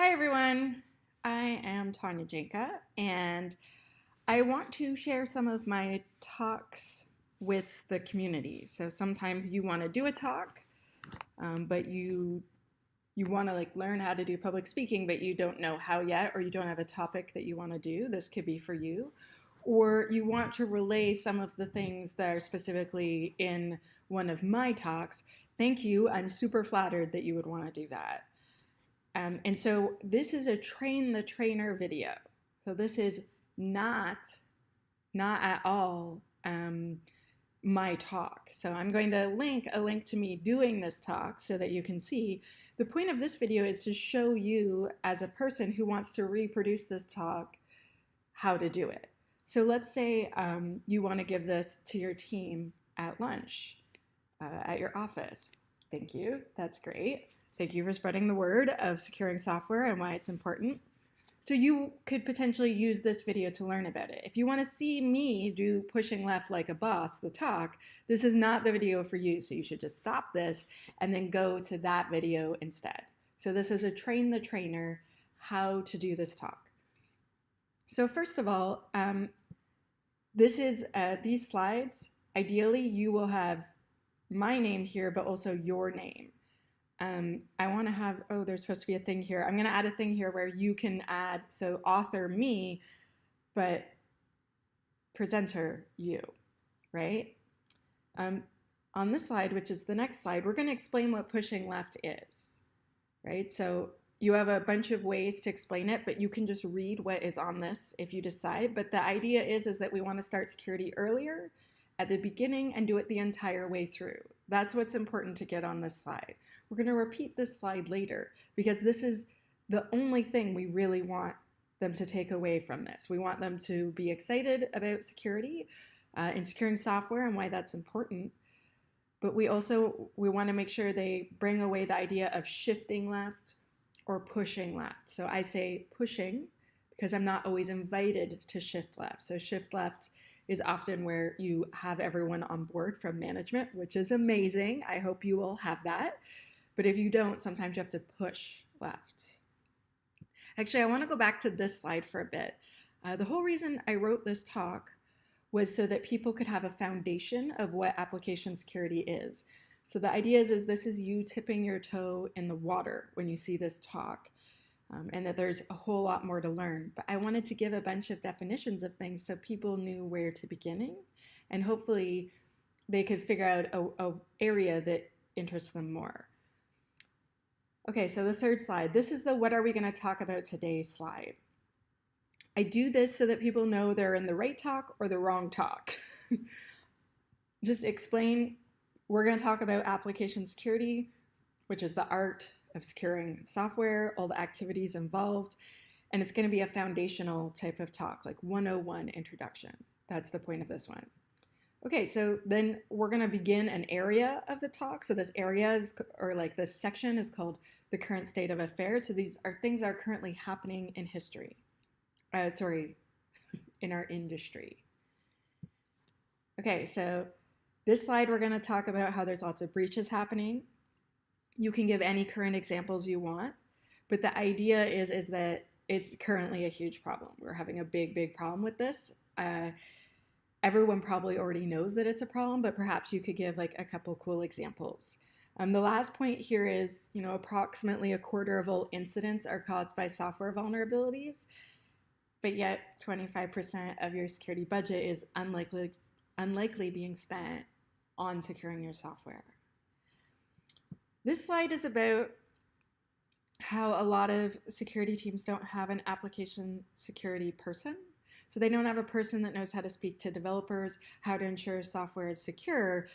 Hi everyone, I am Tanya Janca and I want to share some of my talks with the community. So sometimes you want to do a talk, but you want to learn how to do public speaking, but you don't know how yet, or you don't have a topic that you want to do. This could be for you. Or you want to relay some of the things that are specifically in one of my talks. Thank you. I'm super flattered that you would want to do that. And so this is a train the trainer video. So this is not at all my talk. So I'm going to link a link to me doing this talk so that you can see. The point of this video is to show you as a person who wants to reproduce this talk how to do it. So let's say you want to give this to your team at lunch, at your office. Thank you. That's great. Thank you for spreading the word of securing software and why it's important. So you could potentially use this video to learn about it. If you want to see me do pushing left like a boss, the talk, this is not the video for you. So you should just stop this and then go to that video instead. So this is a train the trainer, how to do this talk. So first of all, these slides, ideally you will have my name here, but also your name. I want to have, there's supposed to be a thing here. I'm going to add a thing here where you can add, so author me, but presenter you, right? On this slide, which is the next slide, we're going to explain what pushing left is, right? So you have a bunch of ways to explain it, but you can just read what is on this if you decide. But the idea is that we want to start security earlier at the beginning and do it the entire way through. That's what's important to get on this slide. We're going to repeat this slide later because this is the only thing we really want them to take away from this. We want them to be excited about security and securing software and why that's important. But we want to make sure they bring away the idea of shifting left or pushing left. So I say pushing because I'm not always invited to shift left. So shift left is often where you have everyone on board from management, which is amazing. I hope you will have that. But if you don't, sometimes you have to push left. Actually, I want to go back to this slide for a bit. The whole reason I wrote this talk was so that people could have a foundation of what application security is. So the idea is this is you tipping your toe in the water when you see this talk. And that there's a whole lot more to learn. But I wanted to give a bunch of definitions of things so people knew where to begin, and hopefully they could figure out a area that interests them more. Okay, so the third slide. This is the what are we going to talk about today slide. I do this so that people know they're in the right talk or the wrong talk. Just explain, we're going to talk about application security, which is the art of securing software, all the activities involved, and it's going to be a foundational type of talk, like 101 introduction. That's the point of this one. Okay, so then we're going to begin an area of the talk. So this area is, or like this section is called the current state of affairs. So these are things that are currently happening in history. In our industry. Okay, so this slide we're going to talk about how there's lots of breaches happening. You can give any current examples you want, but the idea is that it's currently a huge problem. We're having a big problem with this. Everyone probably already knows that it's a problem, but perhaps you could give like a couple cool examples. The last point here is, approximately 1/4 of all incidents are caused by software vulnerabilities, but yet 25% of your security budget is unlikely being spent on securing your software. This slide is about how a lot of security teams don't have an application security person. So they don't have a person that knows how to speak to developers, how to ensure software is secure.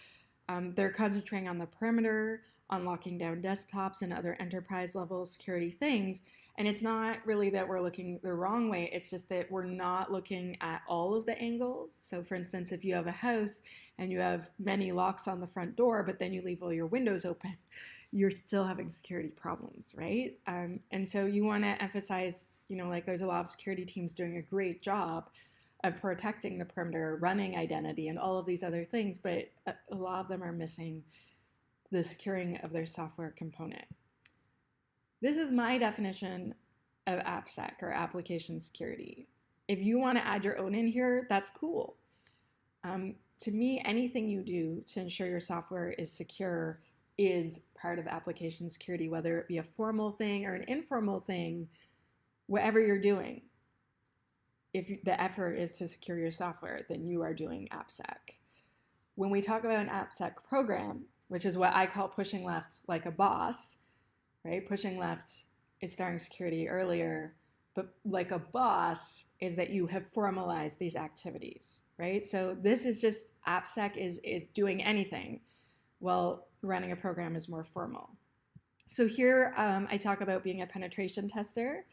They're concentrating on the perimeter, on locking down desktops and other enterprise level security things. And it's not really that we're looking the wrong way. It's just that we're not looking at all of the angles. So for instance, if you have a house and you have many locks on the front door, but then you leave all your windows open, you're still having security problems, right? And so you want to emphasize, there's a lot of security teams doing a great job of protecting the perimeter, running identity, and all of these other things, but a lot of them are missing the securing of their software component. This is my definition of AppSec or application security. If you want to add your own in here, that's cool. To me, anything you do to ensure your software is secure is part of application security, whether it be a formal thing or an informal thing, whatever you're doing. If the effort is to secure your software, then you are doing AppSec. When we talk about an AppSec program, which is what I call pushing left like a boss, right? Pushing left is starting security earlier, but like a boss is that you have formalized these activities, right? So this is just AppSec is doing anything, while running a program is more formal. So here I talk about being a penetration tester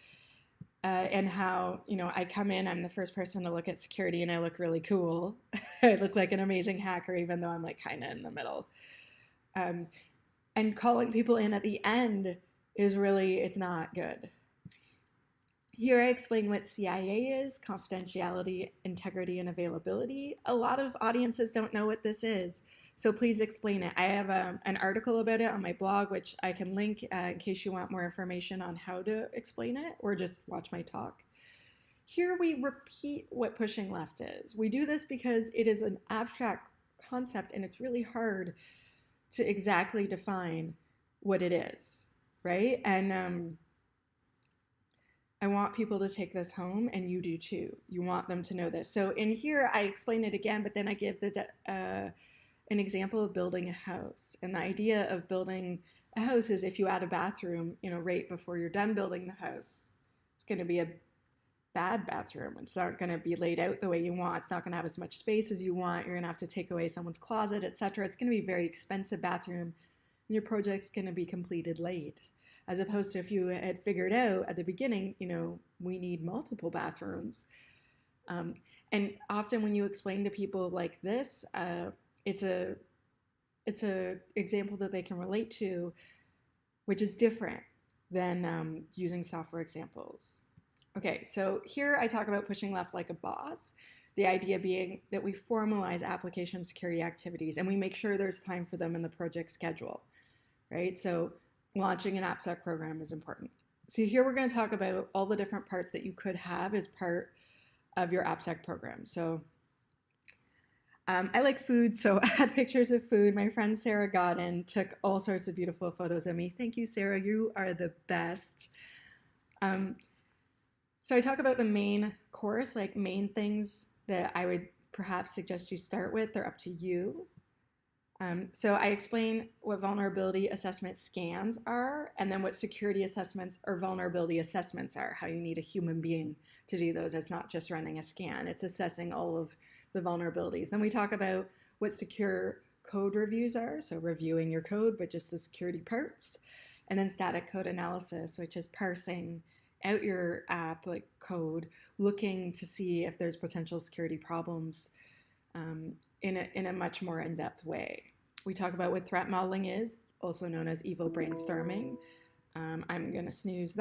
and how, I come in, I'm the first person to look at security and I look really cool. I look like an amazing hacker, even though I'm like kind of in the middle. And calling people in at the end is really, it's not good. Here I explain what CIA is, confidentiality, integrity, and availability. A lot of audiences don't know what this is, so please explain it. I have an article about it on my blog, which I can link in case you want more information on how to explain it, or just watch my talk. Here we repeat what pushing left is. We do this because it is an abstract concept and it's really hard to exactly define what it is, right? And I want people to take this home, and you do too. You want them to know this. So in here, I explain it again, but then I give an example of building a house. And the idea of building a house is if you add a bathroom, right before you're done building the house, it's going to be a bad bathroom. It's not going to be laid out the way you want. It's not going to have as much space as you want. You're going to have to take away someone's closet, etc. It's going to be a very expensive bathroom, and your project's going to be completed late. As opposed to if you had figured out at the beginning, we need multiple bathrooms. And often when you explain to people like this, it's a example that they can relate to, which is different than using software examples. Okay, so here I talk about pushing left like a boss. The idea being that we formalize application security activities and we make sure there's time for them in the project schedule, right? So launching an AppSec program is important. So here we're going to talk about all the different parts that you could have as part of your AppSec program. So I like food, so I had pictures of food. My friend Sarah Godin took all sorts of beautiful photos of me. Thank you, Sarah. You are the best. So I talk about the main course, like main things that I would perhaps suggest you start with. They're up to you. So I explain what vulnerability assessment scans are, and then what security assessments or vulnerability assessments are, how you need a human being to do those. It's not just running a scan. It's assessing all of the vulnerabilities. Then we talk about what secure code reviews are, so reviewing your code, but just the security parts. And then static code analysis, which is parsing out your app, like code, looking to see if there's potential security problems in a much more in-depth way. We talk about what threat modeling is, also known as evil brainstorming. I'm going to snooze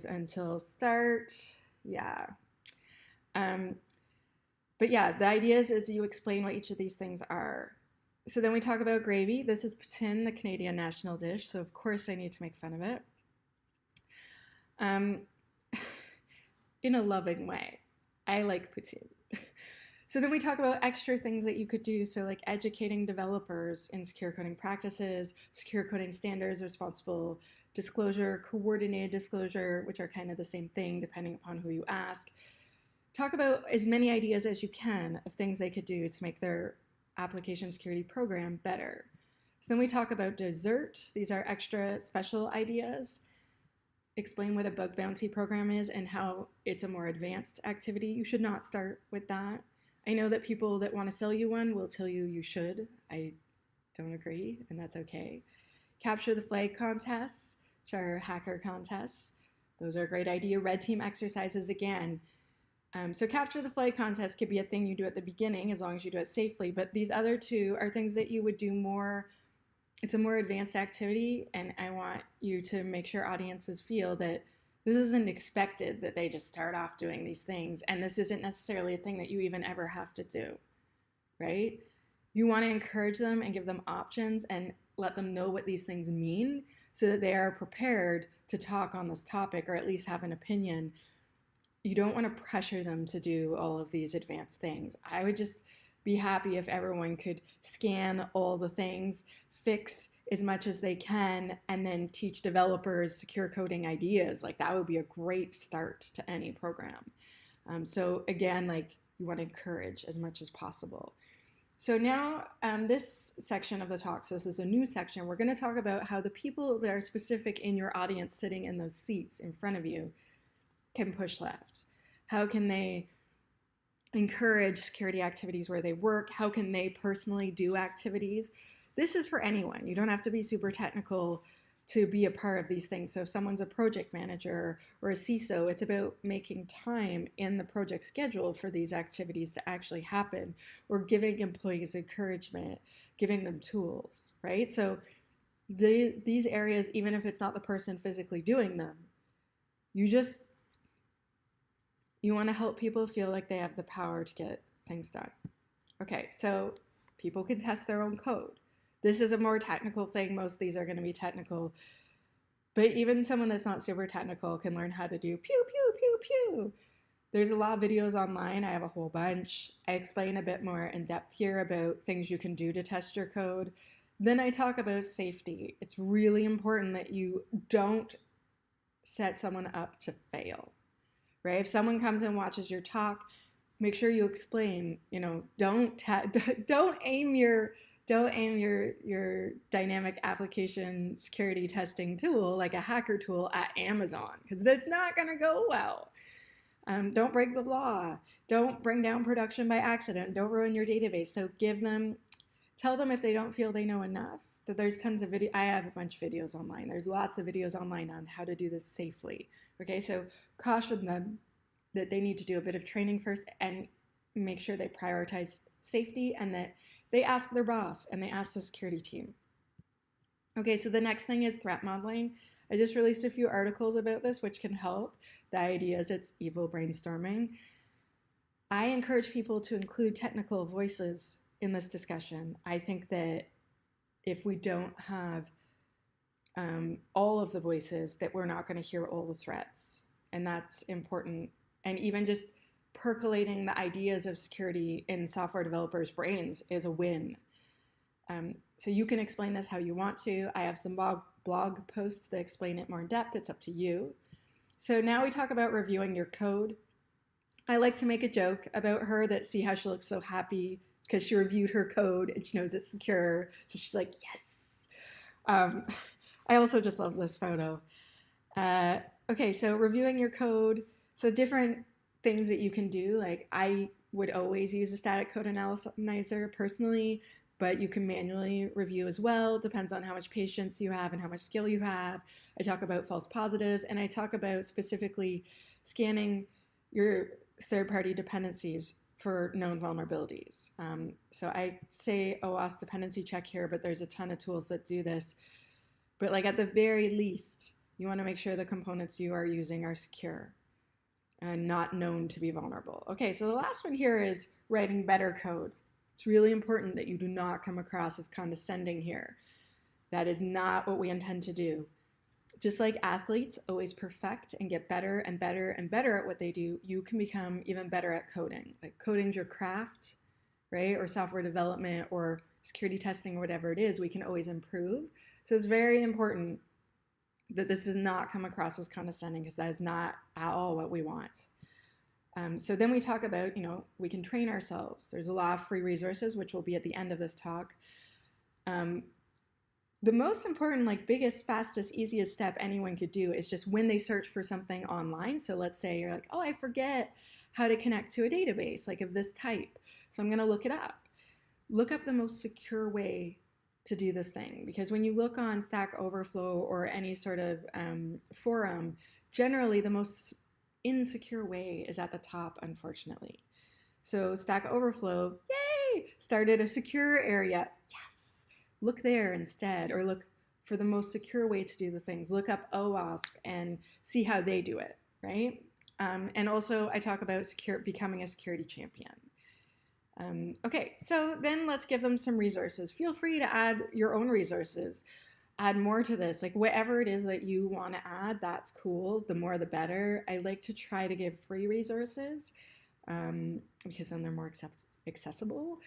until start. Yeah. But yeah, the idea is you explain what each of these things are. So then we talk about gravy. This is poutine, the Canadian national dish. So of course I need to make fun of it. In a loving way. I like poutine. So then we talk about extra things that you could do. So like educating developers in secure coding practices, secure coding standards, responsible disclosure, coordinated disclosure, which are kind of the same thing depending upon who you ask. Talk about as many ideas as you can of things they could do to make their application security program better. So then we talk about dessert. These are extra special ideas. Explain what a bug bounty program is and how it's a more advanced activity. You should not start with that. I know that people that want to sell you one will tell you you should. I don't agree, and that's okay. Capture the flag contests, which are hacker contests. Those are a great idea. Red team exercises again. So capture the flag contest could be a thing you do at the beginning as long as you do it safely, but these other two are things that you would do more. It's a more advanced activity, and I want you to make sure audiences feel that this isn't expected that they just start off doing these things, and this isn't necessarily a thing that you even ever have to do, right? You want to encourage them and give them options and let them know what these things mean so that they are prepared to talk on this topic or at least have an opinion. You don't want to pressure them to do all of these advanced things. I would just be happy if everyone could scan all the things, fix as much as they can, and then teach developers secure coding ideas. Like that would be a great start to any program. So again, like you want to encourage as much as possible. So now this section of the talk, so this is a new section, we're going to talk about how the people that are specific in your audience sitting in those seats in front of you can push left. How can they encourage security activities where they work? How can they personally do activities? This is for anyone. You don't have to be super technical to be a part of these things. So if someone's a project manager or a CISO, it's about making time in the project schedule for these activities to actually happen, or giving employees encouragement, giving them tools, right? So these areas, even if it's not the person physically doing them, you want to help people feel like they have the power to get things done. Okay, so people can test their own code. This is a more technical thing. Most of these are going to be technical. But even someone that's not super technical can learn how to do pew, pew, pew, pew. There's a lot of videos online. I have a whole bunch. I explain a bit more in depth here about things you can do to test your code. Then I talk about safety. It's really important that you don't set someone up to fail, right? If someone comes and watches your talk, make sure you explain, don't aim your dynamic application security testing tool like a hacker tool at Amazon, because that's not going to go well. Don't break the law. Don't bring down production by accident. Don't ruin your database. So tell them if they don't feel they know enough, that there's tons of video. I have a bunch of videos online. There's lots of videos online on how to do this safely. Okay, so caution them that they need to do a bit of training first and make sure they prioritize safety, and that they ask their boss and they ask the security team. Okay, so the next thing is threat modeling. I just released a few articles about this, which can help. The idea is it's evil brainstorming. I encourage people to include technical voices in this discussion. I think that if we don't have all of the voices, that we're not going to hear all the threats. And that's important. And even just percolating the ideas of security in software developers' brains is a win. So you can explain this how you want to. I have some blog posts that explain it more in depth. It's up to you. So now we talk about reviewing your code. I like to make a joke about her that see how she looks so happy because she reviewed her code and she knows it's secure. So she's like, yes. I also just love this photo. Okay, so reviewing your code. So different things that you can do. Like I would always use a static code analyzer personally, but you can manually review as well. Depends on how much patience you have and how much skill you have. I talk about false positives, and I talk about specifically scanning your third-party dependencies for known vulnerabilities. So I say OWASP dependency check here, but there's a ton of tools that do this. But like at the very least, you want to make sure the components you are using are secure and not known to be vulnerable. Okay, so the last one here is writing better code. It's really important that you do not come across as condescending here. That is not what we intend to do. Just like athletes always perfect and get better and better and better at what they do, you can become even better at coding. Like coding's your craft, right? Or software development or security testing or whatever it is, we can always improve. So it's very important that this does not come across as condescending, because that is not at all what we want. So then we talk about, we can train ourselves. There's a lot of free resources, which will be at the end of this talk. The most important, biggest, fastest, easiest step anyone could do is just when they search for something online. So let's say you're like, oh, I forget how to connect to a database, like of this type. So I'm going to look it up. Look up the most secure way to do the thing. Because when you look on Stack Overflow or any sort of forum, generally the most insecure way is at the top, unfortunately. So Stack Overflow, yay, started a secure area. Yes, look there instead, or look for the most secure way to do the things. Look up OWASP and see how they do it, right? And also I talk about becoming a security champion. Okay, so then let's give them some resources. Feel free to add your own resources. add more to this. Like whatever it is that you want to add, that's cool. The more the better. I like to try to give free resources because then they're more accessible.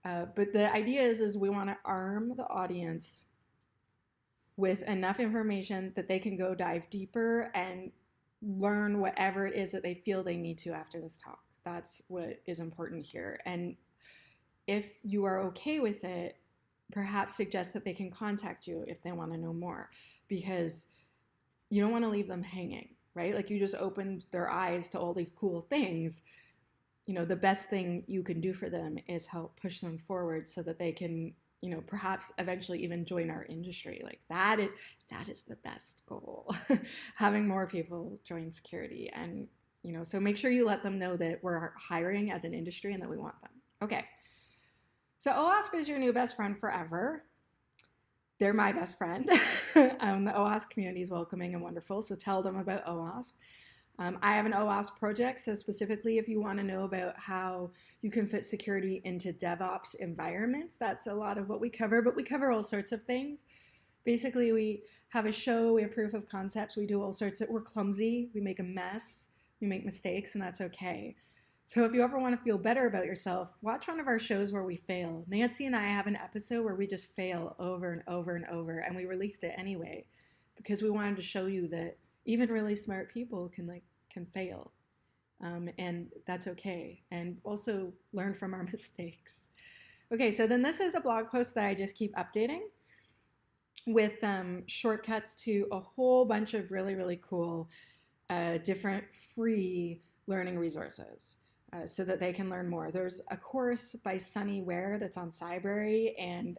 But the idea is we want to arm the audience with enough information that they can go dive deeper and learn whatever it is that they feel they need to after this talk. That's what is important here. And if you are okay with it, perhaps suggest that they can contact you if they want to know more, because you don't want to leave them hanging, right? Like you just opened their eyes to all these cool things. You know, the best thing you can do for them is help push them forward so that they can, you know, perhaps eventually even join our industry. Like that is the best goal, having more people join security. And, you know, so make sure you let them know that we're hiring as an industry and that we want them. Okay. So OWASP is your new best friend forever. They're my best friend. The OWASP community is welcoming and wonderful, so tell them about OWASP. I have an OWASP project, so specifically if you want to know about how you can fit security into DevOps environments, that's a lot of what we cover, but we cover all sorts of things. Basically, we have a show, we have proof of concepts, we do all sorts of, we're clumsy, we make a mess, we make mistakes, and that's okay. So if you ever want to feel better about yourself, watch one of our shows where we fail. Nancy and I have an episode where we just fail over and over and over, and we released it anyway because we wanted to show you that even really smart people can fail, and that's okay. And also learn from our mistakes. Okay, so then this is a blog post that I just keep updating with shortcuts to a whole bunch of really, really cool different free learning resources. So that they can learn more. There's a course by Sunny Ware that's on Cybrary, and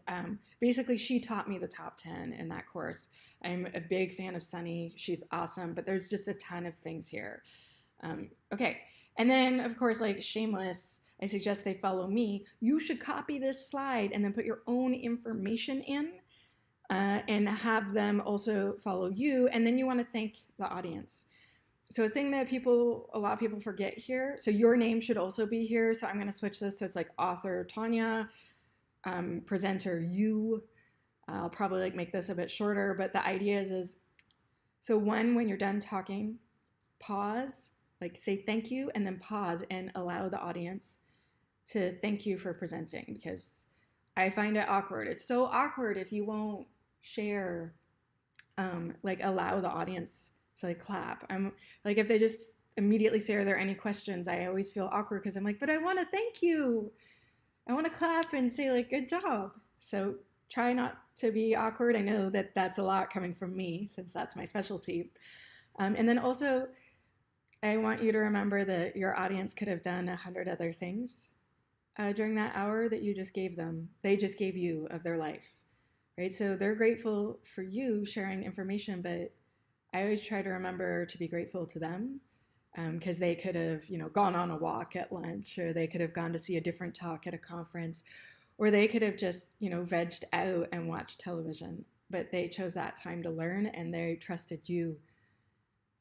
basically she taught me the top 10 in that course. I'm a big fan of Sunny. She's awesome, but there's just a ton of things here. Okay, and then of course, like shameless, I suggest they follow me. You should copy this slide and then put your own information in and have them also follow you, and then you want to thank the audience. So a thing that a lot of people forget here, so your name should also be here. So I'm going to switch this. So it's like author Tanya, presenter you. I'll probably like make this a bit shorter, but the idea is so when you're done talking, pause, like say thank you, and then pause and allow the audience to thank you for presenting, because I find it awkward. It's so awkward if you won't share, like allow the audience to like clap. I'm like, if they just immediately say, are there any questions? I always feel awkward because I'm like, but I want to thank you. I want to clap and say like, good job. So try not to be awkward. I know that that's a lot coming from me since that's my specialty. And then also I want you to remember that your audience could have done 100 other things during that hour that you just gave them. They just gave you of their life, right? So they're grateful for you sharing information, but I always try to remember to be grateful to them because they could have, you know, gone on a walk at lunch, or they could have gone to see a different talk at a conference, or they could have just, you know, vegged out and watched television. But they chose that time to learn, and they trusted you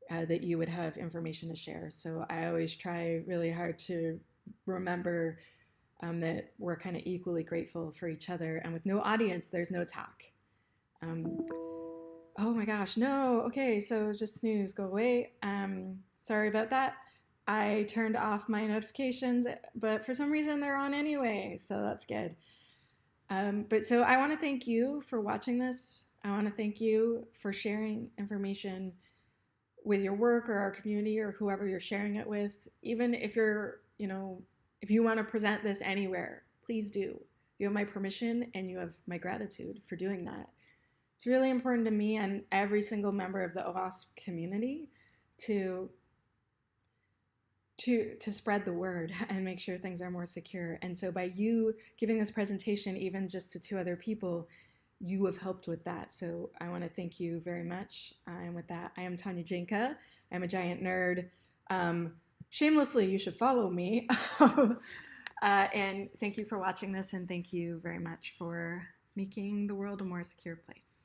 that you would have information to share. So I always try really hard to remember that we're kind of equally grateful for each other. And with no audience, there's no talk. Oh my gosh, no. Okay, so just snooze, go away. Sorry about that. I turned off my notifications, but for some reason they're on anyway, so that's good. But so I want to thank you for watching this. I want to thank you for sharing information with your work or our community or whoever you're sharing it with. Even if you're, you know, if you want to present this anywhere, please do. You have my permission and you have my gratitude for doing that. It's really important to me and every single member of the OWASP community to spread the word and make sure things are more secure. And so by you giving this presentation, even just to 2 other people, you have helped with that. So I want to thank you very much. And with that, I am Tanya Janca. I'm a giant nerd. Shamelessly, you should follow me. And thank you for watching this, and thank you very much for making the world a more secure place.